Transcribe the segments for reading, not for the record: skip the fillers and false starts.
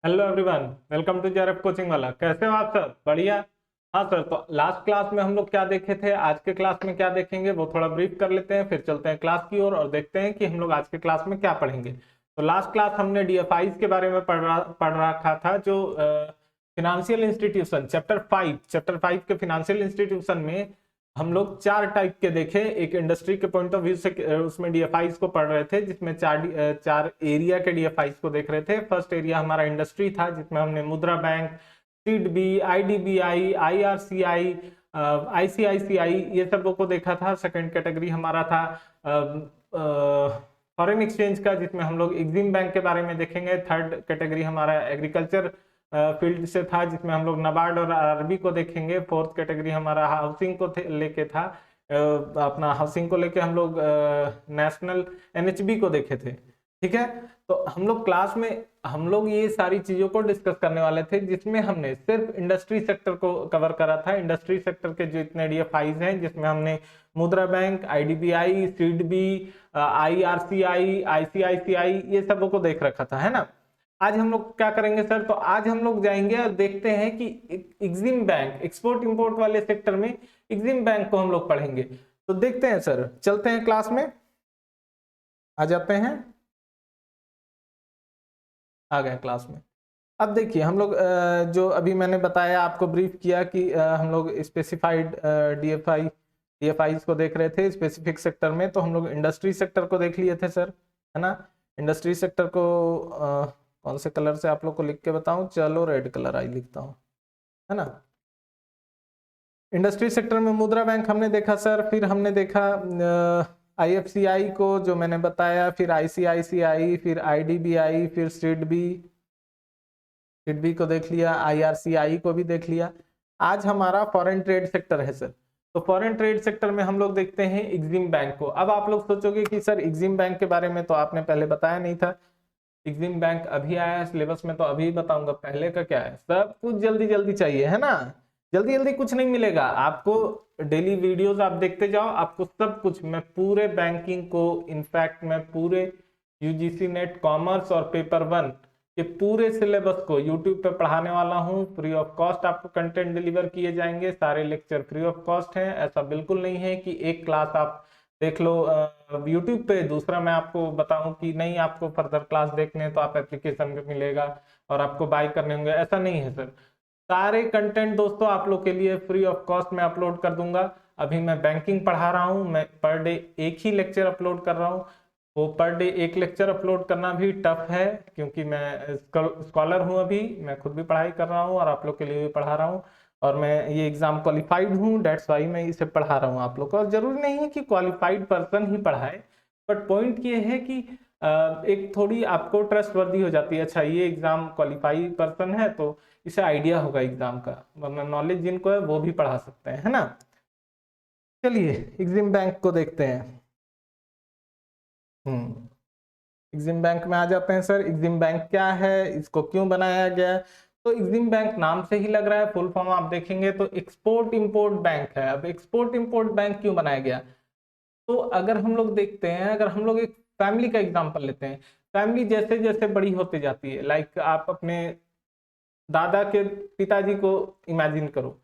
Hello everyone, welcome to JRF coaching वाला। कैसे हो आप सब? बढ़िया। हाँ सर, तो लास्ट क्लास में हम लोग क्या देखे थे, आज के क्लास में क्या देखेंगे वो थोड़ा ब्रीफ कर लेते हैं, फिर चलते हैं क्लास की ओर और देखते हैं कि हम लोग आज के क्लास में क्या पढ़ेंगे। तो लास्ट क्लास हमने डीएफआईज के बारे में पढ़ रखा था, जो फिनेंशियल इंस्टीट्यूशन चैप्टर 5 के फिनेंशियल इंस्टीट्यूशन में हम लोग चार टाइप के देखे। एक इंडस्ट्री के पॉइंट ऑफ व्यू से उसमें डीएफआईज को पढ़ रहे थे, जिसमें चार एरिया के डीएफआईज को देख रहे थे। फर्स्ट एरिया हमारा इंडस्ट्री था, जिसमें हमने मुद्रा बैंक, सीडबी, आईडीबीआई, आईआरसीआई, आईसीआईसीआई ये सबों को देखा था। सेकंड कैटेगरी हमारा था फॉरेन एक्सचेंज का, जिसमें हम लोग एग्जिम बैंक के बारे में देखेंगे। थर्ड कैटेगरी हमारा एग्रीकल्चर फील्ड से था, जिसमें हम लोग नाबार्ड और आरबी को देखेंगे। फोर्थ कैटेगरी हमारा हाउसिंग को लेके था, अपना हाउसिंग को लेके हम लोग नेशनल एनएचबी को देखे थे। ठीक है, तो हम लोग क्लास में हम लोग ये सारी चीजों को डिस्कस करने वाले थे, जिसमें हमने सिर्फ इंडस्ट्री सेक्टर को कवर करा था। इंडस्ट्री सेक्टर के जो इतने डीएफआईज हैं, जिसमें हमने मुद्रा बैंक, आईडीबीआई, सीडबी, आईआरसीआई, आईसीआईसीआई ये सबों को देख रखा था, है ना। आज हम लोग क्या करेंगे सर, तो आज हम लोग जाएंगे और देखते हैं कि एग्जिम बैंक, एक्सपोर्ट इंपोर्ट वाले सेक्टर में एग्जिम बैंक को हम लोग पढ़ेंगे। तो देखते हैं सर, चलते हैं क्लास में, आ जाते हैं, आ गए क्लास में। अब देखिए हम लोग जो अभी मैंने बताया, आपको ब्रीफ किया कि हम लोग स्पेसिफाइड डीएफआई को देख रहे थे स्पेसिफिक सेक्टर में। तो हम लोग इंडस्ट्री सेक्टर को देख लिए थे सर, है ना। इंडस्ट्री सेक्टर को कौन से कलर से आप लोग को लिख के बताऊं? चलो रेड कलर आई लिखता हूं, है ना। इंडस्ट्री सेक्टर में मुद्रा बैंक हमने देखा सर, फिर हमने देखा आईएफसीआई को जो मैंने बताया, फिर आईसीआईसीआई, फिर आईडीबीआई, फिर सिडबी को देख लिया, आईआरसीआई को भी देख लिया। आज हमारा फॉरेन ट्रेड सेक्टर है सर। तो फॉरेन ट्रेड सेक्टर में हम लोग देखते हैं एग्जिम बैंक को। अब आप लोग सोचोगे कि सर एग्जिम बैंक के बारे में तो आपने पहले बताया नहीं था। एग्जिम बैंक अभी आया है सिलेबस में, तो अभी बताऊंगा। पहले का क्या है, सब कुछ जल्दी जल्दी चाहिए, है ना। जल्दी जल्दी कुछ नहीं मिलेगा आपको। डेली वीडियोस आप देखते जाओ, आपको सब कुछ, मैं पूरे बैंकिंग को, इनफैक्ट मैं पूरे यूजीसी नेट कॉमर्स और पेपर 1 के पूरे सिलेबस को यूट्यूब पे पढ़ाने वाला हूँ। फ्री ऑफ कॉस्ट आपको कंटेंट डिलीवर किए जाएंगे, सारे लेक्चर फ्री ऑफ कॉस्ट हैं। ऐसा बिल्कुल नहीं है कि एक क्लास आप देख लो यूट्यूब पे, दूसरा मैं आपको बताऊं कि नहीं आपको फर्दर क्लास देखने तो आप एप्लीकेशन पे मिलेगा और आपको बाय करने होंगे, ऐसा नहीं है सर। सारे कंटेंट दोस्तों आप लोग के लिए फ्री ऑफ कॉस्ट में अपलोड कर दूंगा। अभी मैं बैंकिंग पढ़ा रहा हूँ, मैं पर डे एक ही लेक्चर अपलोड कर रहा हूँ। वो पर डे एक लेक्चर अपलोड करना भी टफ है, क्योंकि मैं स्कॉलर हूँ, अभी मैं खुद भी पढ़ाई कर रहा हूँ और आप लोग के लिए भी पढ़ा रहा हूँ। और मैं ये एग्जाम क्वालिफाइड हूँ, डेट्स वाई मैं इसे पढ़ा रहा हूँ आप लोग को। और जरूरी नहीं है कि क्वालिफाइड पर्सन ही पढ़ाए, बट पॉइंट ये है कि एक थोड़ी आपको ट्रस्ट वर्दी हो जाती है। अच्छा, ये एग्जाम क्वालिफाइड पर्सन है तो इसे आइडिया होगा एग्जाम का, वरना नॉलेज जिनको है वो भी पढ़ा सकते हैं, है ना। चलिए एग्जिम बैंक को देखते हैं। एग्जिम बैंक में आ जाते हैं सर। एग्जिम बैंक क्या है, इसको क्यों बनाया गया है? तो एग्जिम बैंक नाम से ही लग रहा है, फुल फॉर्म आप देखेंगे तो एक्सपोर्ट इंपोर्ट बैंक है। अब एक्सपोर्ट इंपोर्ट बैंक क्यों बनाया गया? तो अगर हम लोग देखते हैं, अगर हम लोग एक फैमिली का एग्जांपल लेते हैं, फैमिली जैसे जैसे बड़ी होती जाती है, लाइक आप अपने दादा के पिताजी को इमेजिन करो,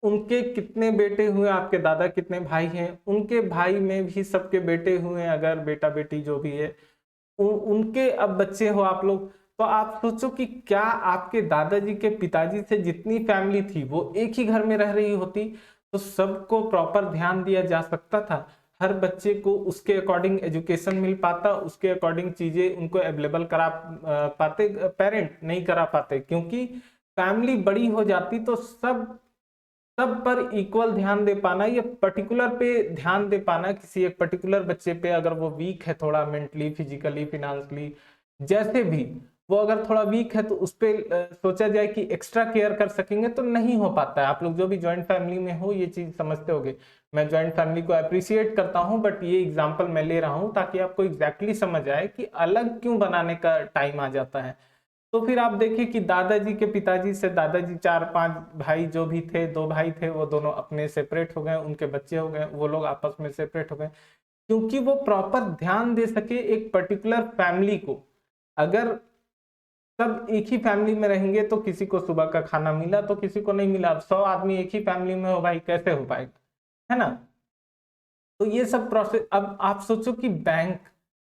उनके कितने बेटे हुए, आपके दादा कितने भाई हैं, उनके भाई में भी सबके बेटे हुए हैं, अगर बेटा बेटी जो भी है, उनके अब बच्चे हो आप लोग। तो आप सोचो कि क्या आपके दादाजी के पिताजी से जितनी फैमिली थी वो एक ही घर में रह रही होती, तो सबको प्रॉपर ध्यान दिया जा सकता था, हर बच्चे को उसके अकॉर्डिंग एजुकेशन मिल पाता, उसके अकॉर्डिंग चीजें उनको अवेलेबल करा पाते। पेरेंट नहीं करा पाते, क्योंकि फैमिली बड़ी हो जाती तो सब पर इक्वल ध्यान दे पाना, ये पर्टिकुलर पे ध्यान दे पाना, किसी एक पर्टिकुलर बच्चे पे अगर वो वीक है थोड़ा मेंटली, फिजिकली, फिनेंशियली, जैसे भी वो अगर थोड़ा वीक है, तो उस पे सोचा जाए कि एक्स्ट्रा केयर कर सकेंगे, तो नहीं हो पाता है। आप लोग जो भी ज्वाइंट फैमिली में हो ये चीज समझते होगे। मैं ज्वाइंट फैमिली को अप्रिशिएट करता हूं, बट ये एग्जाम्पल मैं ले रहा हूं ताकि आपको एग्जैक्टली समझ आए कि अलग क्यों बनाने का टाइम आ जाता है। तो फिर आप देखिए कि दादाजी के पिताजी से दादाजी 4-5 भाई जो भी थे, 2 भाई थे, वो दोनों अपने सेपरेट हो गए, उनके बच्चे हो गए, वो लोग आपस में सेपरेट हो गए, क्योंकि वो प्रॉपर ध्यान दे सके एक पर्टिकुलर फैमिली को। अगर सब एक ही फैमिली में रहेंगे तो किसी को सुबह का खाना मिला तो किसी को नहीं मिला। अब 100 आदमी एक ही फैमिली में हो भाई, कैसे हो पाएगा, है ना। तो ये सब प्रोसेस, अब आप सोचो कि बैंक,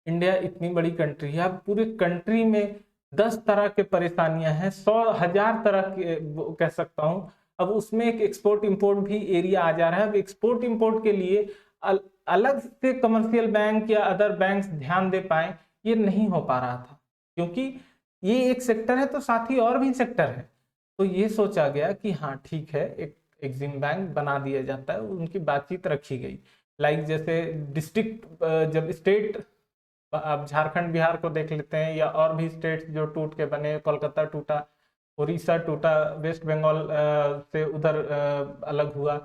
इंडिया इतनी बड़ी कंट्री है, अब पूरे कंट्री में 10 तरह के परेशानियां हैं, 100,000 तरह के कह सकता हूं। अब उसमें एक एक्सपोर्ट इंपोर्ट भी एरिया आ जा रहा है। अब एक्सपोर्ट इंपोर्ट के लिए अलग से कमर्शियल बैंक या अदर बैंक्स ध्यान दे पाए, ये नहीं हो पा रहा था, क्योंकि ये एक सेक्टर है तो साथ ही और भी सेक्टर है। तो ये सोचा गया कि हाँ ठीक है, एक एग्जिम बैंक बना दिया जाता है, उनकी बातचीत रखी गई। लाइक जैसे डिस्ट्रिक्ट, जब स्टेट, आप झारखंड बिहार को देख लेते हैं, या और भी स्टेट्स जो टूट के बने, कोलकाता टूटा, उड़ीसा टूटा, वेस्ट बंगाल से उधर अलग हुआ।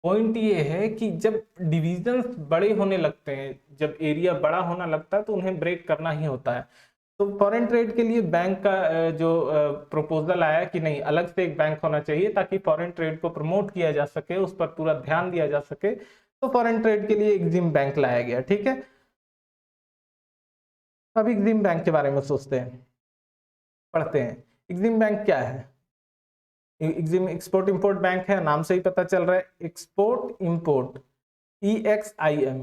पॉइंट ये है कि जब डिविजन्स बड़े होने लगते हैं, जब एरिया बड़ा होना लगता है, तो उन्हें ब्रेक करना ही होता है। तो फॉरेन ट्रेड के लिए बैंक का जो प्रपोजल आया कि नहीं, अलग से एक बैंक होना चाहिए ताकि फॉरेन ट्रेड को प्रमोट किया जा सके, उस पर पूरा ध्यान दिया जा सके, तो फॉरेन ट्रेड के लिए एग्जिम बैंक लाया गया। ठीक है, अब एग्जिम बैंक के बारे में सोचते हैं, पढ़ते हैं। एग्जिम बैंक क्या है? एग्जिम एक्सपोर्ट इंपोर्ट बैंक है, नाम से ही पता चल रहा है, export import, EXIM,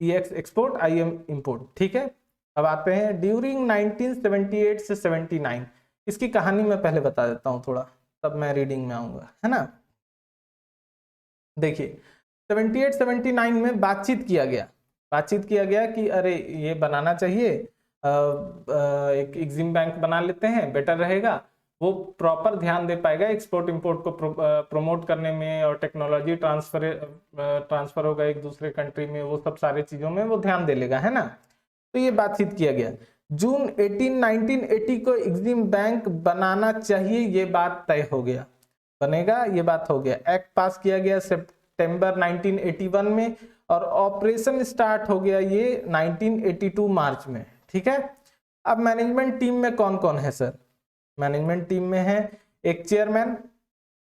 EX export, IM import. ठीक है, अब आते हैं ड्यूरिंग 1978 से 79। इसकी कहानी मैं पहले बता देता हूं थोड़ा, तब मैं रीडिंग में आऊंगा, है ना। देखिए 78-79 में बातचीत किया गया कि अरे ये बनाना चाहिए, एक एग्जिम बैंक बना लेते हैं, बेटर रहेगा, वो प्रॉपर ध्यान दे पाएगा एक्सपोर्ट इंपोर्ट को प्रमोट करने में, और टेक्नोलॉजी ट्रांसफर होगा एक दूसरे कंट्री में, वो सब सारे चीजों में वो ध्यान दे लेगा, है ना। तो ये बातचीत किया गया। जून 1980 को एग्जिम बैंक बनाना चाहिए, ये बात तय हो गया, बनेगा, ये बात हो गया। एक्ट पास किया गया सितंबर 1981 में, और ऑपरेशन स्टार्ट हो गया ये 1982 मार्च में। ठीक है, अब मैनेजमेंट टीम में कौन कौन है सर? मैनेजमेंट टीम में है एक चेयरमैन,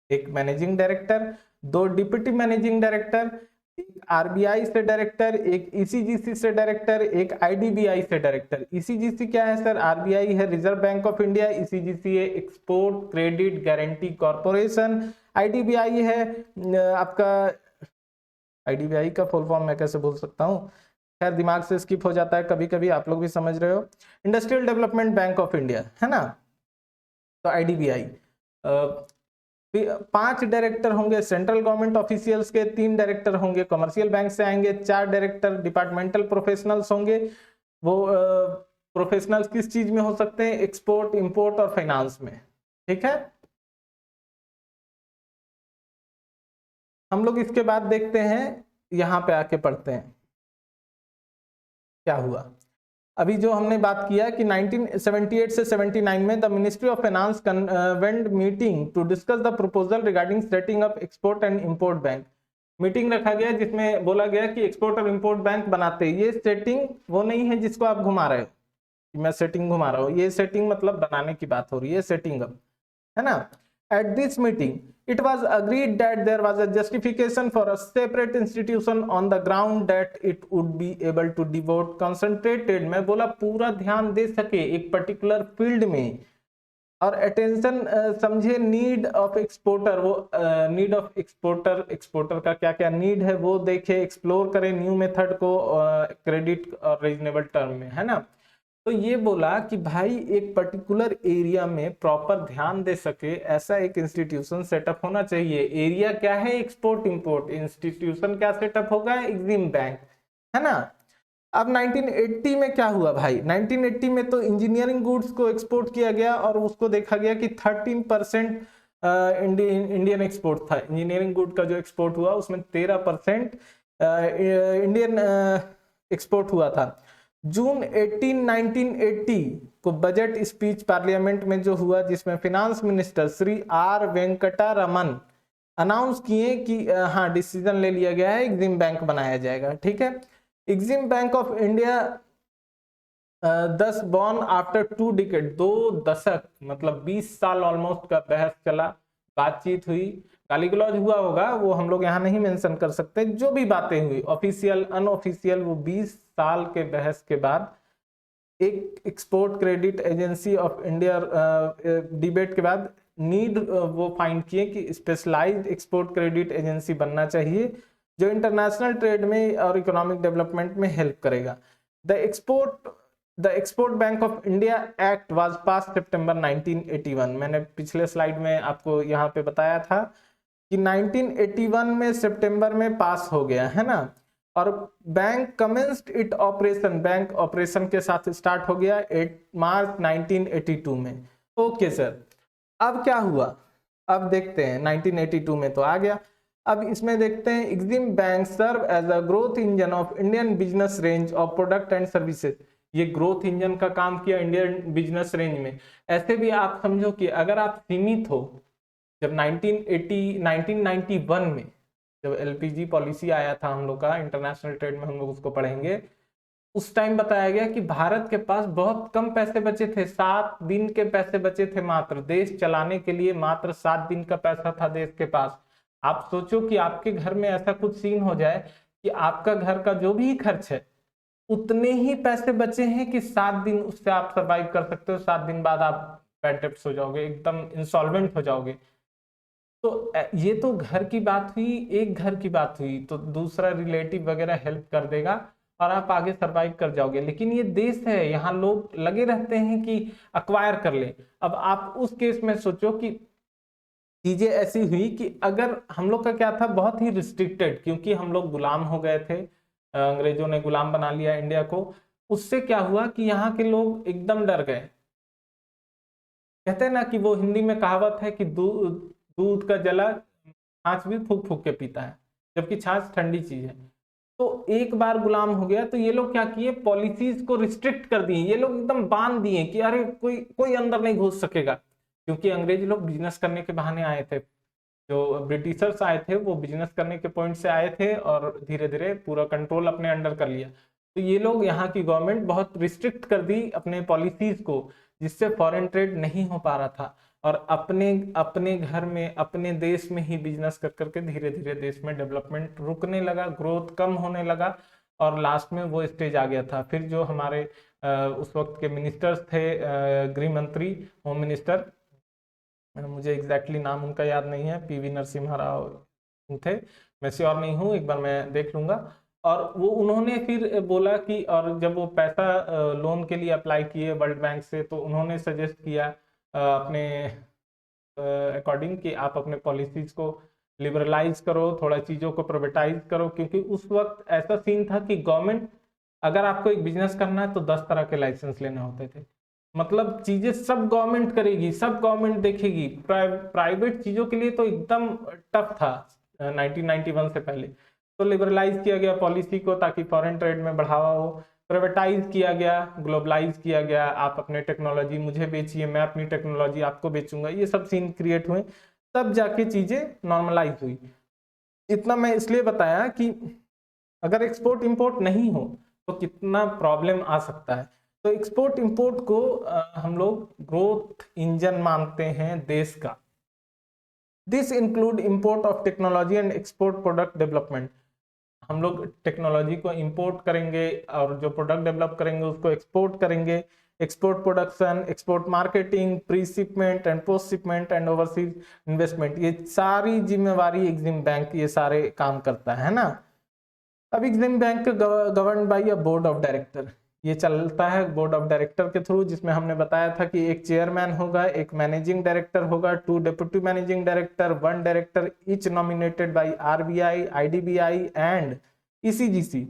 एक managing director, 2 deputy managing director, एक RBI से डायरेक्टर, एक ECGC से डायरेक्टर, एक IDBI से डायरेक्टर। ECGC क्या है सर? RBI है reserve bank of India, ECGC है export credit guarantee corporation, IDBI है आपका, IDBI का फुल फॉर्म मैं कैसे भूल सकता हूँ, खैर दिमाग से स्किप हो जाता है कभी कभी, आप लोग भी समझ रहे हो, industrial development bank of India, है ना। तो IDBI, 5 डायरेक्टर होंगे सेंट्रल गवर्नमेंट ऑफिशियल्स के, 3 डायरेक्टर होंगे कमर्शियल बैंक से आएंगे, 4 डायरेक्टर डिपार्टमेंटल प्रोफेशनल्स होंगे। वो प्रोफेशनल्स किस चीज में हो सकते हैं? एक्सपोर्ट इंपोर्ट और फाइनेंस में। ठीक है, हम लोग इसके बाद देखते हैं, यहां पे आके पढ़ते हैं क्या हुआ। अभी जो हमने बात किया कि 1978 से 79 में the ministry of finance convened meeting to discuss the proposal regarding setting up export and import bank. Meeting रखा गया जिसमें बोला गया कि एक्सपोर्ट और इंपोर्ट बैंक बनाते हैं। ये सेटिंग वो नहीं है जिसको आप घुमा रहे हो, मैं सेटिंग घुमा रहा हूँ, ये सेटिंग मतलब बनाने की बात हो रही है, सेटिंग अप, है ना। At this meeting, it was agreed that there was a justification for a separate institution on the ground that it would be able to devote concentrated, मैं बोला पूरा ध्यान दे सके एक पर्टिकुलर फील्ड में, और अटेंशन समझे नीड ऑफ एक्सपोर्टर, वो नीड ऑफ एक्सपोर्टर का क्या क्या नीड है वो देखे, एक्सप्लोर करे न्यू मेथड को क्रेडिट और रीजनेबल टर्म में, है ना। तो ये बोला कि भाई एक पर्टिकुलर एरिया में प्रॉपर ध्यान दे सके ऐसा एक इंस्टीट्यूशन सेटअप होना चाहिए। एरिया क्या है? Export import. इंस्टीट्यूशन क्या सेटअप होगा? एग्जिम बैंक, है ना। अब 1980 में क्या हुआ भाई? 1980 में तो इंजीनियरिंग गुड्स को एक्सपोर्ट किया गया और उसको देखा गया कि 13% इंडियन एक्सपोर्ट था। इंजीनियरिंग गुड का जो एक्सपोर्ट हुआ उसमें 13% इंडियन एक्सपोर्ट हुआ था। जून 18 1980 को बजट स्पीच पार्लियामेंट में जो हुआ, जिसमें finance minister Shri R Venkata Raman announce किए कि हाँ डिसीजन ले लिया गया है, एग्जिम बैंक बनाया जाएगा। ठीक है, EXIM bank of India 10 born after 2 decade, 2 दशक मतलब 20 साल ऑलमोस्ट का बहस चला, बातचीत हुई, गाली गलौज हुआ होगा, वो हम लोग यहाँ नहीं मेंशन कर सकते, जो भी बातें हुई ऑफिशियल अनऑफिशियल, वो 20 साल के बहस के बाद एक export credit agency of India debate के बाद नीड वो फाइंड किए कि स्पेशलाइज्ड एक्सपोर्ट क्रेडिट एजेंसी बनना चाहिए जो इंटरनेशनल ट्रेड में और इकोनॉमिक डेवलपमेंट में हेल्प करेगा। The export bank of India act was pass September 1981। मैंने पिछले स्लाइड में आपको यहाँ पे बताया था कि 1981 में सितंबर में पास हो गया है ना, और bank commenced it operation, bank operation के साथ स्टार्ट हो गया 8 मार्च 1982 में। ओके सर, अब क्या हुआ, अब देखते हैं 1982 में तो आ गया। अब इसमें देखते हैं Exim bank serve as a growth engine of Indian business range of product and services. ये ग्रोथ इंजन का काम किया इंडियन बिजनेस रेंज में। ऐसे भी आप समझो कि अगर आप सीमित हो, जब 1991 में जब एलपीजी पॉलिसी आया था हम लोग का, इंटरनेशनल ट्रेड में हम लोग उसको पढ़ेंगे, उस टाइम बताया गया कि भारत के पास बहुत कम पैसे बचे थे, 7 दिन के पैसे बचे थे मात्र, देश चलाने के लिए मात्र 7 दिन का पैसा था देश के पास। आप सोचो कि आपके घर में ऐसा कुछ सीन हो जाए कि आपका घर का जो भी खर्च है उतने ही पैसे बचे हैं कि 7 दिन उससे आप सर्वाइव कर सकते हो, 7 दिन बाद आप बैड डेब्ट्स हो जाओगे, एकदम इंसॉल्वेंट हो जाओगे। तो ये तो घर की बात हुई, एक घर की बात हुई, तो दूसरा रिलेटिव वगैरह हेल्प कर देगा और आप आगे सरवाइव कर जाओगे। लेकिन ये देश है, यहाँ लोग लगे रहते हैं कि अक्वायर कर ले। अब आप उस केस में सोचो कि चीजें ऐसी हुई कि अगर हम लोग का क्या था, बहुत ही रिस्ट्रिक्टेड, क्योंकि हम लोग गुलाम हो गए थे, अंग्रेजों ने गुलाम बना लिया इंडिया को। उससे क्या हुआ कि यहाँ के लोग एकदम डर गए। कहते हैं ना कि वो हिंदी में कहावत है कि दूध का जला छाछ भी फूक फूक के पीता है, जबकि छाछ ठंडी चीज है। तो एक बार गुलाम हो गया तो ये लोग क्या किए, पॉलिसीज को रिस्ट्रिक्ट कर दिए, ये लोग एकदम बांध दिए कि अरे कोई कोई अंदर नहीं घुस सकेगा, क्योंकि अंग्रेज लोग बिजनेस करने के बहाने आए थे। जो ब्रिटिशर्स आए थे वो बिजनेस करने के पॉइंट से आए थे और धीरे धीरे पूरा कंट्रोल अपने अंडर कर लिया। तो ये लोग, यहाँ की गवर्नमेंट बहुत रिस्ट्रिक्ट कर दी अपने पॉलिसीज को, जिससे फॉरेन ट्रेड नहीं हो पा रहा था, और अपने अपने घर में अपने देश में ही बिजनेस कर करके धीरे धीरे देश में डेवलपमेंट रुकने लगा, ग्रोथ कम होने लगा, और लास्ट में वो स्टेज आ गया था। फिर जो हमारे उस वक्त के मिनिस्टर्स थे, गृह मंत्री, होम मिनिस्टर, मुझे एग्जैक्टली नाम उनका याद नहीं है, पीवी नरसिम्हा राव थे, मैं श्योर नहीं हूँ, एक बार मैं देख लूंगा। और वो उन्होंने फिर बोला कि, और जब वो पैसा लोन के लिए अप्लाई किए वर्ल्ड बैंक से, तो उन्होंने सजेस्ट किया अपने अकॉर्डिंग कि आप अपने पॉलिसीज को लिबरलाइज करो, थोड़ा चीज़ों को प्राइवेटाइज करो, क्योंकि उस वक्त ऐसा सीन था कि गवर्नमेंट, अगर आपको एक बिजनेस करना है तो 10 तरह के लाइसेंस लेने होते थे। मतलब चीजें सब गवर्नमेंट करेगी, सब गवर्नमेंट देखेगी, प्राइवेट चीजों के लिए तो एकदम टफ था 1991 से पहले। तो लिबरलाइज किया गया पॉलिसी को ताकि फॉरेन ट्रेड में बढ़ावा हो, प्राइवेटाइज किया गया, ग्लोबलाइज किया गया, आप अपने टेक्नोलॉजी मुझे बेचिए, मैं अपनी टेक्नोलॉजी आपको बेचूंगा, ये सब सीन क्रिएट हुए, तब जाके चीजें नॉर्मलाइज हुई। इतना मैं इसलिए बताया कि अगर एक्सपोर्ट इंपोर्ट नहीं हो तो कितना प्रॉब्लम आ सकता है। तो एक्सपोर्ट इंपोर्ट को हम लोग ग्रोथ इंजन मानते हैं देश का। This include import of technology and export product development. हम लोग टेक्नोलॉजी को इंपोर्ट करेंगे और जो प्रोडक्ट डेवलप करेंगे उसको एक्सपोर्ट करेंगे। Export production, export marketing, pre shipment and post shipment and overseas investment, ये सारी जिम्मेवारी एग्जिम बैंक ये सारे काम करता है ना। अब EXIM bank govern by a board of director, ये चलता है बोर्ड ऑफ डायरेक्टर के थ्रू, जिसमें हमने बताया था कि एक चेयरमैन होगा, एक मैनेजिंग डायरेक्टर होगा, 2 deputy managing director, 1 director, each nominated by RBI, IDBI and ECGC,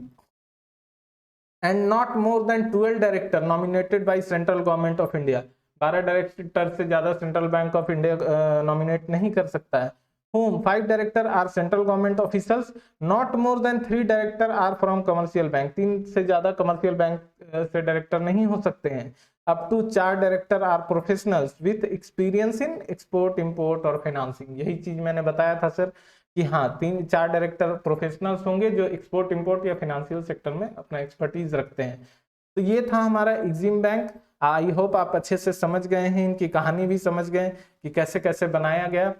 and not more than 12 director nominated by central government of India. 12 director से ज्यादा central bank of India nominate नहीं कर सकता है। whom 5 director are central government officials, not more than 3 director are from commercial bank। 3 से ज्यादा commercial bank से director नहीं हो सकते हैं। Up to 4 director are professionals with experience in export import और फाइनेंसिंग। यही चीज मैंने बताया था सर कि हाँ, 3-4 डायरेक्टर प्रोफेशनल्स होंगे जो एक्सपोर्ट इंपोर्ट या फाइनेंशियल सेक्टर में अपना एक्सपर्टीज रखते हैं। तो ये था हमारा एग्जिम बैंक। आई होप आप अच्छे से समझ गए हैं, इनकी कहानी भी समझ गए कि कैसे कैसे बनाया गया।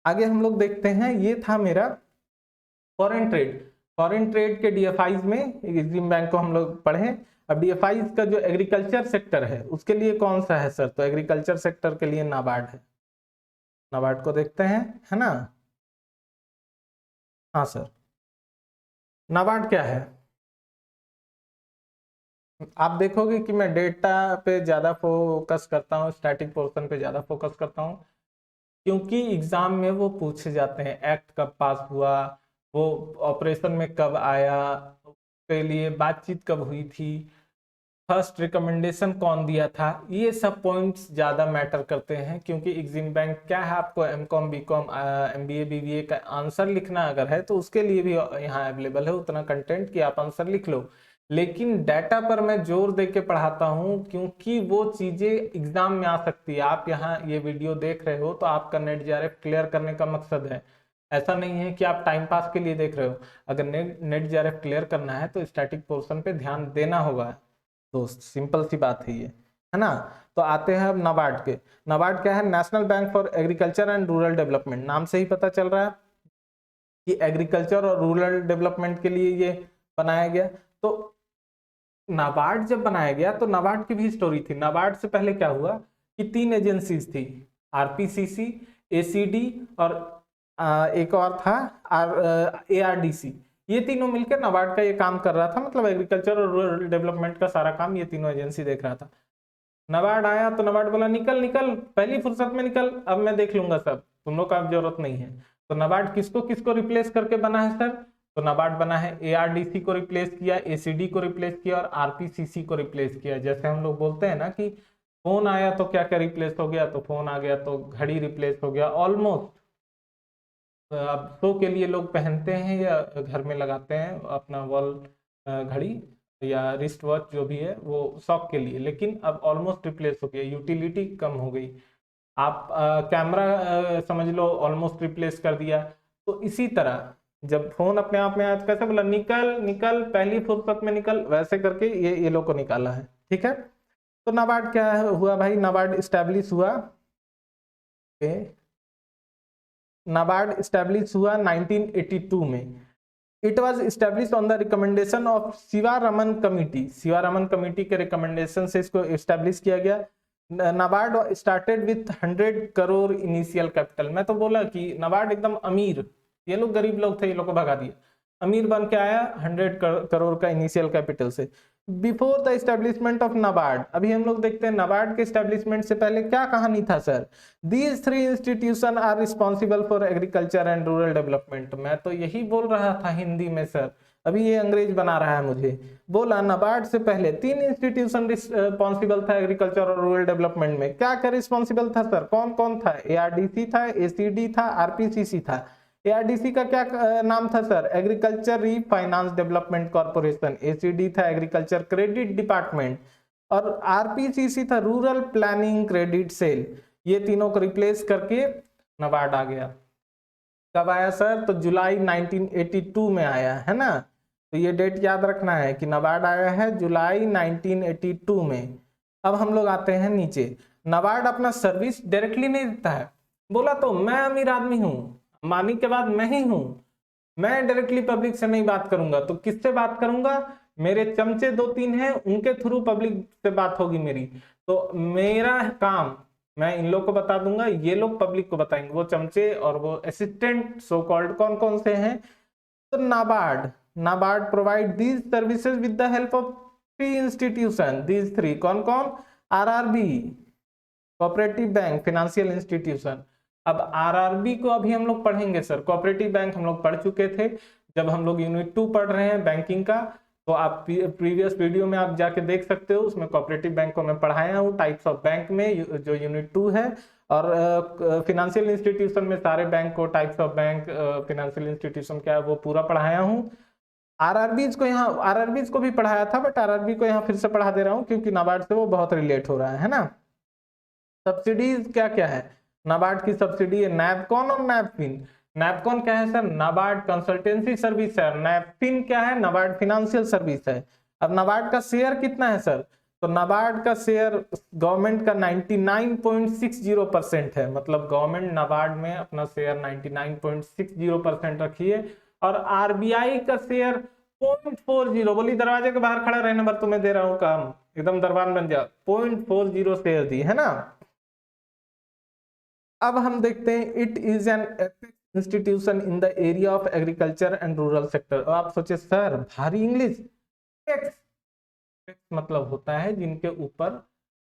आगे हम लोग देखते हैं, ये था मेरा फॉरेन ट्रेड। फॉरेन ट्रेड के डीएफआईज में एग्जिम बैंक को हम लोग पढ़े। अब डीएफआई का जो एग्रीकल्चर सेक्टर है उसके लिए कौन सा है सर? तो एग्रीकल्चर सेक्टर के लिए नाबार्ड है। नाबार्ड को देखते हैं, है ना। हाँ सर, नाबार्ड क्या है? आप देखोगे कि मैं डेटा पे ज्यादा फोकस करता हूँ, स्टैटिक पोर्शन पे ज्यादा फोकस करता हूँ, क्योंकि एग्जाम में वो पूछे जाते हैं एक्ट कब पास हुआ, वो ऑपरेशन में कब आया, के लिए बातचीत कब हुई थी, फर्स्ट रिकमेंडेशन कौन दिया था, ये सब पॉइंट्स ज्यादा मैटर करते हैं। क्योंकि एग्जिम बैंक क्या है, आपको एमकॉम बीकॉम एमबीए बीबीए का आंसर लिखना अगर है तो उसके लिए भी यहाँ अवेलेबल है उतना कंटेंट कि आप आंसर लिख लो। लेकिन डाटा पर मैं जोर दे के पढ़ाता हूँ, क्योंकि वो चीजें एग्जाम में आ सकती है। आप यहाँ ये वीडियो देख रहे हो तो आपका नेट जेआरएफ क्लियर करने का मकसद है, ऐसा नहीं है कि आप टाइम पास के लिए देख रहे हो। अगर नेट जेआरएफ क्लियर करना है तो स्टैटिक पोर्शन पे ध्यान देना होगा दोस्त, सिंपल सी बात है ना। तो आते हैं अब नाबार्ड के। नाबार्ड क्या है? National bank for agriculture and rural development. नाम से ही पता चल रहा है कि एग्रीकल्चर और रूरल डेवलपमेंट के लिए ये बनाया गया। तो नाबार्ड जब बनाया गया तो नाबार्ड की भी स्टोरी थी। नाबार्ड से पहले क्या हुआ कि 3 एजेंसीज थी, आरपीसीसी, एसीडी और एक और था एआरडीसी। ये तीनों मिलकर नाबार्ड का ये काम कर रहा था, मतलब एग्रीकल्चर और रूरल डेवलपमेंट का सारा काम ये तीनों एजेंसी देख रहा था। नाबार्ड आया तो नाबार्ड बोला निकल निकल, पहली फुर्सत में निकल, अब मैं देख लूंगा सब, तुम लोग का अब जरूरत नहीं है। तो नाबार्ड किसको किसको रिप्लेस करके बना है सर? तो नाबार्ड बना है एआरडीसी को रिप्लेस किया, एसीडी को रिप्लेस किया और आरपीसीसी को रिप्लेस किया। जैसे हम लोग बोलते हैं ना कि फोन आया तो क्या क्या रिप्लेस हो गया, तो फोन आ गया तो घड़ी रिप्लेस हो गया ऑलमोस्ट। अब शो के लिए लोग पहनते हैं या घर में लगाते हैं अपना वॉल घड़ी या रिस्ट वॉच जो भी है वो शौक के लिए, लेकिन अब ऑलमोस्ट रिप्लेस हो गया, यूटिलिटी कम हो गई। आप कैमरा समझ लो ऑलमोस्ट रिप्लेस कर दिया। तो इसी तरह जब फोन अपने आप में आज कैसे बोला निकल निकल पहली फुर्सत में निकल, वैसे करके ये लोग को निकाला है, ठीक है। तो नाबार्ड क्या हुआ भाई? नाबार्ड स्टैब्लिश हुआ, नाबार्ड स्टैब्लिश हुआ 1982 में। It was establish on the recommendation of Sivaraman committee. Sivaraman committee के रिकमेंडेशन से इसको स्टैब्लिश किया गया। NABARD started with 100 crore initial capital. मैं तो बोला कि नाबार्ड एकदम अमीर, ये लोग गरीब लोग थे, ये लोग को भगा दिया, अमीर बन के आया 100 करोड़ का इनिशियल कैपिटल से। Before the establishment of NABARD, अभी हम लोग देखते हैं नाबार्ड के एस्टेब्लिशमेंट से पहले क्या कहानी था sir? These 3 institution are responsible for agriculture and rural development. मैं तो यही बोल रहा था हिंदी में सर, अभी ये अंग्रेज बना रहा है मुझे। बोला नाबार्ड से पहले 3 इंस्टीट्यूशन रिस्पॉन्सिबल था एग्रीकल्चर और रूरल डेवलपमेंट में। क्या क्या रिस्पॉन्सिबल था सर? कौन कौन था? एआरडीसी था, एसीडी था, आरपीसीसी था। एआरडीसी का क्या नाम था sir? Agriculture refinance development corporation. ACD था एग्रीकल्चर क्रेडिट डिपार्टमेंट और आरपीसीसी था रूरल प्लानिंग क्रेडिट सेल। ये तीनों को रिप्लेस करके नाबार्ड आ गया। कब आया सर? तो जुलाई 1982 में आया, है ना। तो ये डेट याद रखना है कि नाबार्ड आया है जुलाई 1982 में। अब हम लोग आते हैं नीचे। नाबार्ड अपना सर्विस डायरेक्टली नहीं देता है। बोला तो मैं अमीर आदमी हूं, अंबानी के बाद मैं ही हूं, मैं डायरेक्टली पब्लिक से नहीं बात करूंगा, तो किससे बात करूंगा? मेरे चमचे 2-3 हैं, उनके थ्रू पब्लिक से बात होगी मेरी। तो मेरा काम मैं इन लोग को बता दूंगा, ये लोग पब्लिक को बताएंगे, वो चमचे और वो असिस्टेंट सो कॉल्ड कौन कौन से हैं? तो NABARD provide these services with the help of 3 institution. These 3 कौन कौन? RRB, cooperative bank, financial institution. अब आरआरबी को अभी हम लोग पढ़ेंगे सर, कोऑपरेटिव बैंक हम लोग पढ़ चुके थे जब हम लोग यूनिट 2 पढ़ रहे हैं बैंकिंग का। तो आप प्रीवियस वीडियो में आप जाके देख सकते हो, उसमें कोऑपरेटिव बैंक को मैं पढ़ाया हूँ टाइप्स ऑफ बैंक में, जो यूनिट 2 है। और फाइनेंशियल इंस्टीट्यूशन में सारे बैंक को, types of bank, financial institution क्या है वो पूरा पढ़ाया हूँ। आरआरबीज को भी पढ़ाया था, बट आरआरबी को यहाँ फिर से पढ़ा दे रहा हूँ क्योंकि नाबार्ड से वो बहुत रिलेट हो रहा है ना। सब्सिडीज क्या क्या है? नाबार्ड की सब्सिडी है नैपकॉन और नैपफिन। नैपकॉन क्या है सर? नाबार्ड कंसल्टेंसी सर्विस है। नैपफिन क्या है? नाबार्ड फाइनेंशियल सर्विस है। अब नाबार्ड का शेयर कितना है सर? तो नाबार्ड का शेयर गवर्नमेंट का 99.60% है, मतलब गवर्नमेंट नाबार्ड में अपना शेयर 99.60% रखी है। और आरबीआई का शेयर 0.40, बोली दरवाजे के बाहर खड़ा रहने पर तुम्हें दे रहा हूं काम, एकदम दरबान बन जाओ। 0.40 शेयर दी है ना। अब हम देखते हैं it is an apex institution in the area of agriculture and rural sector. और आप सोचे सर भारी इंग्लिश, मतलब होता है जिनके ऊपर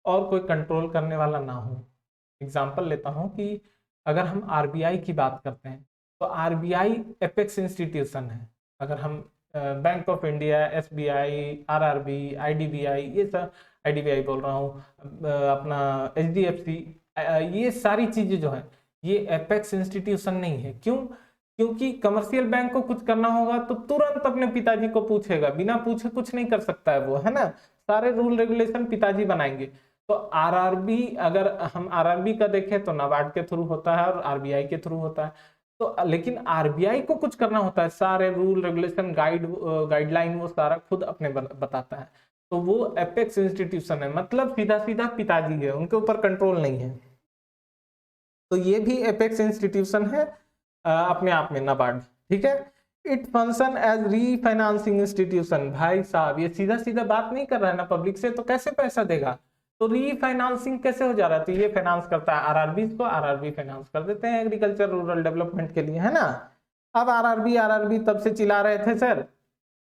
और कोई कंट्रोल करने वाला ना हो। एग्जांपल लेता हूं कि अगर हम आरबीआई की बात करते हैं तो आरबीआई एपेक्स इंस्टीट्यूशन है। अगर हम bank of India, SBI, RRB, IDBI, ये सब, आईडीबीआई बोल रहा हूँ, अपना एचडीएफसी, ये सारी चीजें जो है ये एपेक्स इंस्टीट्यूशन नहीं है। क्यों? क्योंकि कमर्शियल बैंक को कुछ करना होगा तो तुरंत अपने पिताजी को पूछेगा, बिना पूछे कुछ नहीं कर सकता है वो, है ना। सारे रूल रेगुलेशन पिताजी बनाएंगे। तो आरआरबी, अगर हम आरआरबी का देखें तो नाबार्ड के थ्रू होता है और आरबीआई के थ्रू होता है। तो लेकिन आरबीआई को कुछ करना होता है, सारे रूल रेगुलेशन गाइडलाइन वो सारा खुद अपने बताता है। तो वो एपेक्स इंस्टीट्यूशन है, मतलब सीधा सीधा पिताजी है, उनके ऊपर कंट्रोल नहीं है। तो ये भी एपेक्स इंस्टीट्यूशन है अपने आप में, नाबार्ड, ठीक है। It function as refinancing institution. भाई साहब ये सीधा सीधा बात नहीं कर रहा है ना पब्लिक से, तो कैसे पैसा देगा? तो रीफाइनेंसिंग कैसे हो जा रहा है? तो ये फाइनेंस करता है आरआरबी को, आरआरबी फाइनेंस कर देते हैं एग्रीकल्चर रूरल डेवलपमेंट के लिए, है ना। अब आरआरबी तब से चिल्ला रहे थे सर,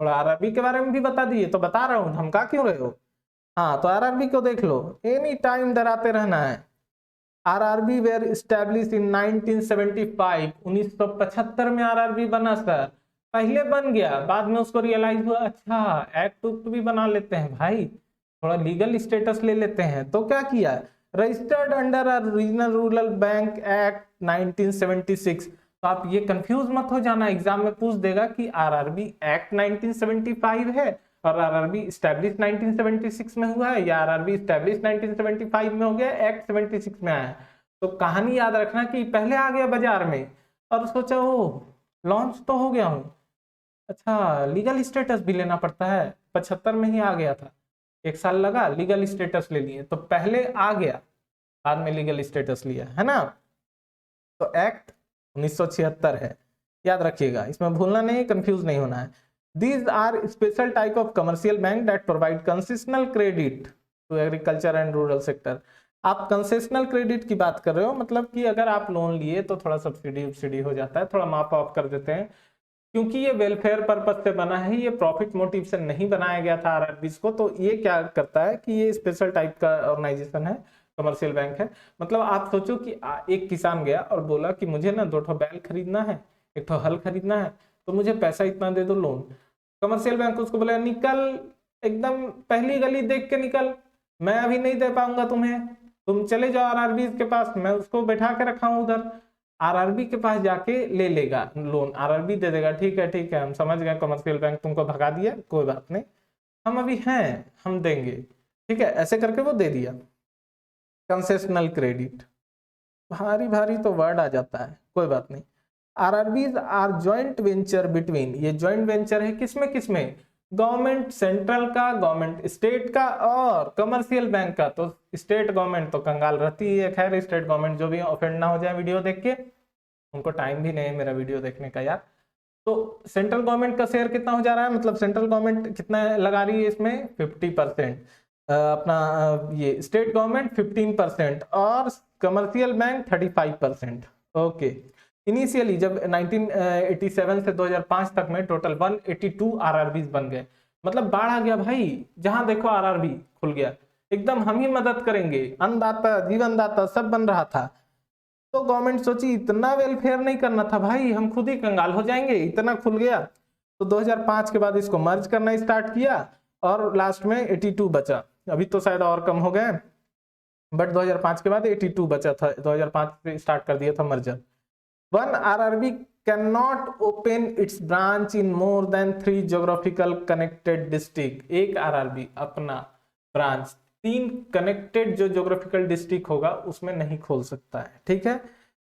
थोड़ा आरआरबी के बारे में भी बता दिए। तो बता रहा हूँ, धमका क्यों रहे हो? हाँ, तो आरआरबी को देख लो, एनी टाइम डराते रहना है। आरआरबी वेर इस्टेब्लिश इन 1975, 1975 में आरआरबी बना सर। पहले बन गया, बाद में उसको रियलाइज हुआ अच्छा एक्ट उक्ट भी बना लेते हैं भाई, थोड़ा लीगल स्टेटस ले लेते हैं। तो क्या किया? Registered under regional rural bank act 1976। तो आप ये कंफ्यूज मत हो जाना, एग्जाम में पूछ देगा कि आरआरबी एक्ट 1975 है और आरआरबी इस्टेब्लिश 1976 में हुआ है, या आरआरबी इस्टेब्लिश 1975 में हो गया, एक्ट 76 में आया है। तो कहानी याद रखना कि पहले आ गया बाजार में और सोचा ओ लॉन्च तो हो गया हूँ, अच्छा लीगल स्टेटस भी लेना पड़ता है। 75 में ही आ गया था, 1 साल लगा, लीगल स्टेटस ले लिए। तो पहले आ गया, बाद में लीगल स्टेटस लिया, है ना। तो एक्ट 1976 है, याद रखिएगा, इसमें भूलना नहीं, कंफ्यूज नहीं होना है। These are special type of commercial bank that provide concessional credit to agriculture and rural sector। आप कंसेशनल क्रेडिट की बात कर रहे हो, मतलब कि अगर आप लोन लिए तो थोड़ा सब्सिडी हो जाता है, थोड़ा माफ ऑफ कर देते हैं, क्योंकि ये वेलफेयर पर्पज से बना है, ये प्रॉफिट मोटिव से नहीं बनाया गया था आरआरबीज को। तो ये क्या करता है कि ये स्पेशल टाइप का ऑर्गेनाइजेशन है, कमर्शियल बैंक है। मतलब आप सोचो कि एक किसान गया और बोला कि मुझे ना 2 ठो बैल खरीदना है, 1 ठो हल खरीदना है, तो मुझे पैसा इतना दे दो लोन। कमर्शियल बैंक उसको बोला निकल, एकदम पहली गली देख के निकल, मैं अभी नहीं दे पाऊंगा तुम्हें, तुम चले जाओ आरआरबी के पास, मैं उसको बैठा के रखा हूं उधर। आरआरबी के पास जाके ले लेगा लोन, आरआरबी दे देगा, ठीक है हम समझ गए, कमर्शियल बैंक तुमको भगा दिया, कोई बात नहीं, हम अभी हैं, हम देंगे, ठीक है, ऐसे करके वो दे दिया। कंसेशनल क्रेडिट, भारी भारी तो वर्ड आ जाता है, कोई बात नहीं। RRBs are joint venture between, ये जॉइंट वेंचर है किसमें किसमें? गवर्नमेंट सेंट्रल का, गवर्नमेंट स्टेट का और कमर्शियल बैंक का। तो स्टेट गवर्नमेंट तो कंगाल रहती है, खैर स्टेट गवर्नमेंट जो भी ऑफेंड ना हो जाए वीडियो देख के, उनको टाइम भी नहीं है मेरा वीडियो देखने का यार। तो सेंट्रल गवर्नमेंट का शेयर कितना हो जा रहा है, मतलब सेंट्रल गवर्नमेंट कितना लगा रही है इसमें? 50%, अपना ये स्टेट गवर्नमेंट 15% और कमर्शियल बैंक 35%। ओके, इनिशियली जब 1987 से 2005 तक में टोटल 182 आरआरबीज बन गए। मतलब बाढ़ आ गया भाई, जहां देखो आरआरबी खुल गया, एकदम हम ही मदद करेंगे, अन्नदाता, जीवनदाता सब बन रहा था। तो गवर्नमेंट सोची इतना वेलफेयर नहीं करना था भाई, हम खुद ही कंगाल हो जाएंगे, इतना खुल गया। तो 2005 के बाद इसको मर्ज करना स्टार्ट किया और लास्ट में 82 बचा, अभी तो शायद और कम हो गए, बट 2005 के बाद 82 बचा था, 2005 से स्टार्ट कर दिया था merger. One RRB cannot open its branch in more than 3 geographical connected district। एक RRB अपना ब्रांच 3 कनेक्टेड जो ज्योग्राफिकल डिस्ट्रिक्ट होगा उसमें नहीं खोल सकता है, ठीक है।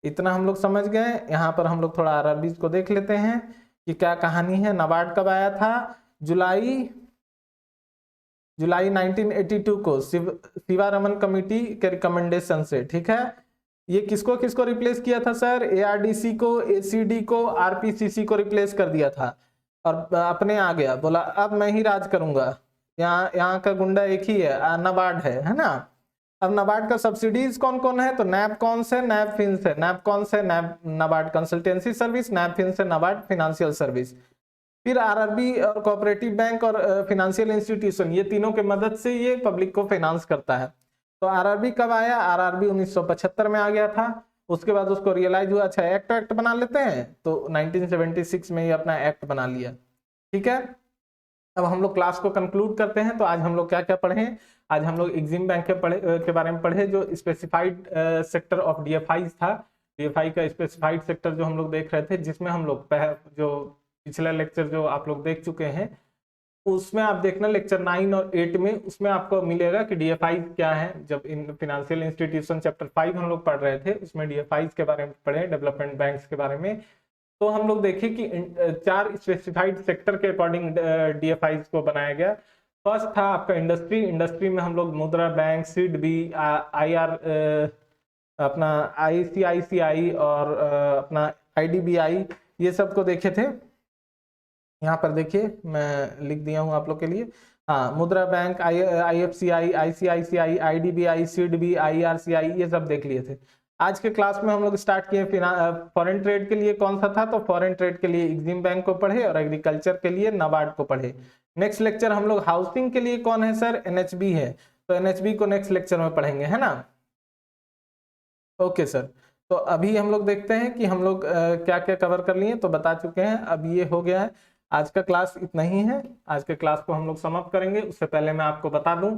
इतना हम लोग समझ गए। यहाँ पर हम लोग थोड़ा आरआरबी को देख लेते हैं कि क्या कहानी है। नाबार्ड कब आया था? जुलाई 1982 को शिवारमन कमेटी के रिकमेंडेशन से, ठीक है। ये किसको किसको रिप्लेस किया था सर? एआरडीसी को, एसीडी को, आरपीसीसी को रिप्लेस कर दिया था। और अपने आ गया, बोला अब मैं ही राज करूंगा, यहाँ का गुंडा एक ही है, नाबार्ड है ना। अब नाबार्ड का सब्सिडीज कौन कौन है, तो नैब कौन से, नैब फिन्स है, नैब कौन से, नैब नाबार्ड कंसल्टेंसी सर्विस, नैब फिन्स है, नाबार्ड फाइनेंशियल सर्विस। फिर आरआरबी और कोऑपरेटिव बैंक और फाइनेंशियल इंस्टीट्यूशन, ये तीनों के मदद से ये पब्लिक को फाइनेंस करता है। तो आरआरबी कब आया, आरआरबी 1975 में आ गया था। उसके बाद उसको रियलाइज हुआ अच्छा एक्ट बना लेते हैं, तो 1976 में ये अपना एक्ट बना लिया। ठीक है, अब हम लोग क्लास को कंक्लूड करते हैं। तो आज हम लोग क्या क्या पढ़े, आज हम लोग एग्जिम बैंक के बारे में पढ़े, जो स्पेसिफाइड सेक्टर ऑफ डीएफआई था। डीएफआई का स्पेसिफाइड सेक्टर जो हम लोग देख रहे थे, जिसमें हम लोग जो पिछला लेक्चर जो आप लोग देख चुके हैं, उसमें आप देखना लेक्चर 9 और 8 में, उसमें आपको मिलेगा कि डीएफआई क्या है। जब इन फाइनेंशियल इंस्टीट्यूशन चैप्टर 5 हम लोग पढ़ रहे थे, उसमें डीएफआई के बारे में पढ़े, डेवलपमेंट बैंक्स के बारे में। तो हम लोग देखें कि 4 स्पेसिफाइड सेक्टर के अकॉर्डिंग डीएफआई को बनाया गया। फर्स्ट था आपका इंडस्ट्री, इंडस्ट्री में हम लोग मुद्रा बैंक, सिडबी, आईआर, अपना आईसीआईसीआई और अपना आईडीबीआई, ये सब को देखे थे। यहाँ पर देखिए मैं लिख दिया हूँ आप लोग के लिए, हाँ, Mudra bank, IFCI, ICICI, IDBI, SIDBI, IRCI, ये सब देख लिए थे। आज के क्लास में हम लोग स्टार्ट किए फॉरेन ट्रेड के लिए कौन सा था, तो फॉरेन ट्रेड के लिए एग्जिम बैंक को पढ़े और एग्रीकल्चर के लिए नाबार्ड को पढ़े। नेक्स्ट लेक्चर हम लोग हाउसिंग के लिए कौन है सर, एनएचबी है, तो एनएचबी को नेक्स्ट लेक्चर में पढ़ेंगे, है ना। ओके सर, तो अभी हम लोग देखते हैं कि हम लोग क्या क्या कवर कर लिए, तो बता चुके हैं। अब ये हो गया है, आज का क्लास इतना ही है। आज के क्लास को हम लोग समाप्त करेंगे। उससे पहले मैं आपको बता दूं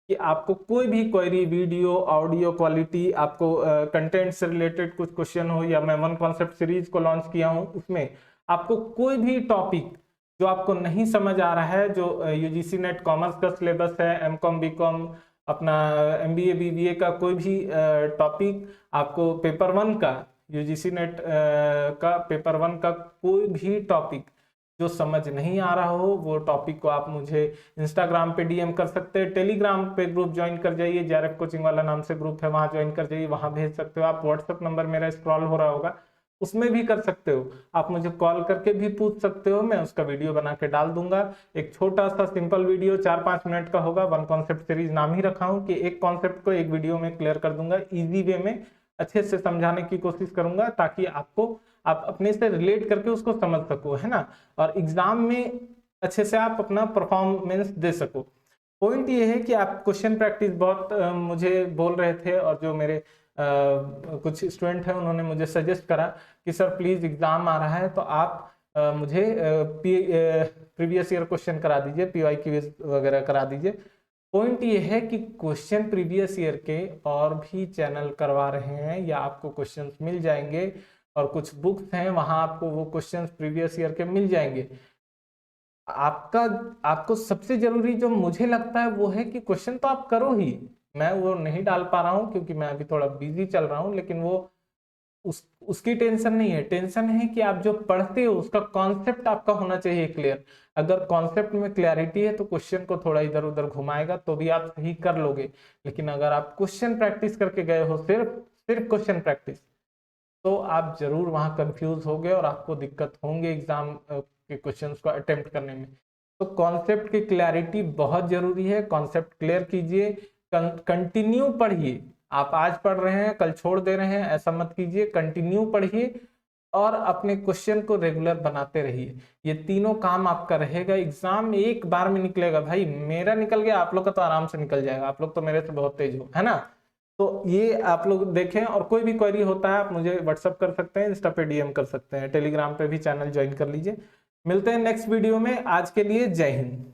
कि आपको कोई भी क्वेरी, वीडियो, ऑडियो क्वालिटी, आपको कंटेंट से रिलेटेड कुछ क्वेश्चन हो, या मैं वन कॉन्सेप्ट सीरीज को लॉन्च किया हूं, उसमें आपको कोई भी टॉपिक जो आपको नहीं समझ आ रहा है, जो यूजीसी नेट कॉमर्स का सिलेबस है, एमकॉम, बीकॉम, अपना एमबीए, बीबीए का कोई भी टॉपिक, आपको पेपर 1 का, यूजीसी नेट का पेपर 1 का कोई भी टॉपिक जो समझ नहीं आ रहा हो, वो टॉपिक को आप मुझे इंस्टाग्राम पे डीएम कर सकते हैं, टेलीग्राम पे ग्रुप ज्वाइन कर जाइए, जेआरएफ कोचिंग वाला नाम से ग्रुप है, वहां ज्वाइन कर जाइए, वहां भेज सकते हो आप। व्हाट्सएप नंबर मेरा स्क्रॉल हो रहा होगा, उसमें भी कर सकते हो। आप मुझे कॉल करके भी पूछ सकते हो, मैं उसका वीडियो बना के डाल दूंगा। एक छोटा सा सिंपल वीडियो 4-5 मिनट का होगा। वन कॉन्सेप्ट सीरीज नाम ही रखा हूं कि एक कॉन्सेप्ट को एक वीडियो में क्लियर कर दूंगा, इजी वे में अच्छे से समझाने की कोशिश करूंगा, ताकि आप अपने से रिलेट करके उसको समझ सको, है ना, और एग्जाम में अच्छे से आप अपना परफॉर्मेंस दे सको। पॉइंट ये है कि आप क्वेश्चन प्रैक्टिस बहुत मुझे बोल रहे थे, और जो मेरे कुछ स्टूडेंट हैं उन्होंने मुझे सजेस्ट करा कि सर प्लीज एग्जाम आ रहा है तो आप मुझे प्रीवियस ईयर क्वेश्चन करा दीजिए, पीवाई क्यूज वगैरह करा दीजिए। पॉइंट ये है कि क्वेश्चन प्रीवियस ईयर के और भी चैनल करवा रहे हैं, या आपको क्वेश्चंस मिल जाएंगे, और कुछ बुक्स हैं वहां आपको वो क्वेश्चंस प्रीवियस ईयर के मिल जाएंगे। आपको सबसे जरूरी जो मुझे लगता है वो है कि क्वेश्चन तो आप करो ही। मैं वो नहीं डाल पा रहा हूँ क्योंकि मैं अभी थोड़ा बिजी चल रहा हूँ, लेकिन वो उसकी टेंशन नहीं है। टेंशन है कि आप जो पढ़ते हो उसका कॉन्सेप्ट आपका होना चाहिए क्लियर। अगर कॉन्सेप्ट में क्लैरिटी है तो क्वेश्चन को थोड़ा इधर उधर घुमाएगा तो भी आप सही कर लोगे। लेकिन अगर आप क्वेश्चन प्रैक्टिस करके गए हो, सिर्फ क्वेश्चन प्रैक्टिस, तो आप जरूर वहां कंफ्यूज होगे और आपको दिक्कत होंगे एग्जाम के क्वेश्चंस को अटेम्प्ट करने में। तो कॉन्सेप्ट की क्लैरिटी बहुत जरूरी है। कॉन्सेप्ट क्लियर कीजिए, कंटिन्यू पढ़िए। आप आज पढ़ रहे हैं कल छोड़ दे रहे हैं, ऐसा मत कीजिए। कंटिन्यू पढ़िए और अपने क्वेश्चन को रेगुलर बनाते रहिए। ये तीनों काम आपका रहेगा। एग्जाम एक बार में निकलेगा भाई। मेरा निकल गया, आप लोग का तो आराम से निकल जाएगा। आप लोग तो मेरे से बहुत तेज हो, है ना। तो ये आप लोग देखें, और कोई भी क्वेरी होता है आप मुझे व्हाट्सअप कर सकते हैं, इंस्टा पे डीएम कर सकते हैं, टेलीग्राम पे भी चैनल ज्वाइन कर लीजिए। मिलते हैं नेक्स्ट वीडियो में। आज के लिए जय हिंद।